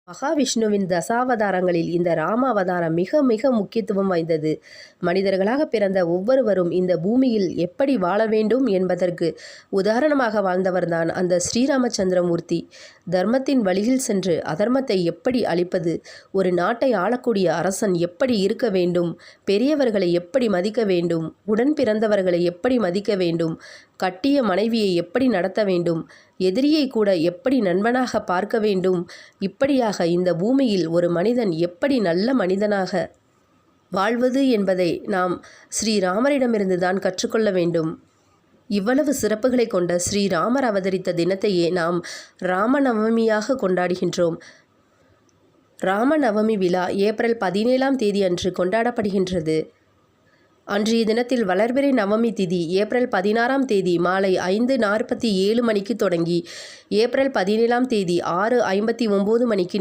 மகாவிஷ்ணுவின் தசாவதாரங்களில் இந்த ராம அவதாரம் மிக மிக முக்கியத்துவம் வாய்ந்தது. மனிதர்களாக பிறந்த ஒவ்வொருவரும் இந்த பூமியில் எப்படி வாழ வேண்டும் என்பதற்கு உதாரணமாக வாழ்ந்தவர்தான் அந்த ஸ்ரீராமச்சந்திரமூர்த்தி. தர்மத்தின் வழியில் சென்று அதர்மத்தை எப்படி அழிப்பது, ஒரு நாட்டை ஆளக்கூடிய அரசன் எப்படி இருக்க வேண்டும், பெரியவர்களை எப்படி மதிக்க வேண்டும், உடன் பிறந்தவர்களை எப்படி மதிக்க வேண்டும், கட்டிய மனைவியை எப்படி நடத்த வேண்டும், எதிரியை கூட எப்படி நண்பனாக பார்க்க வேண்டும், இப்படியாக இந்த பூமியில் ஒரு மனிதன் எப்படி நல்ல மனிதனாக வாழ்வது என்பதை நாம் ஸ்ரீராமரிடமிருந்து தான் கற்றுக்கொள்ள வேண்டும். இவ்வளவு சிறப்புகளை கொண்ட ஸ்ரீராமர் அவதரித்த தினத்தையே நாம் ராமநவமியாக கொண்டாடுகின்றோம். ராமநவமி விழா ஏப்ரல் 17ஆம் தேதி அன்று கொண்டாடப்படுகின்றது. அன்றைய தினத்தில் வளர்பிறை நவமி திதி ஏப்ரல் 16ஆம் தேதி மாலை 5:47 மணிக்கு தொடங்கி ஏப்ரல் 17ஆம் தேதி 6:59 மணிக்கு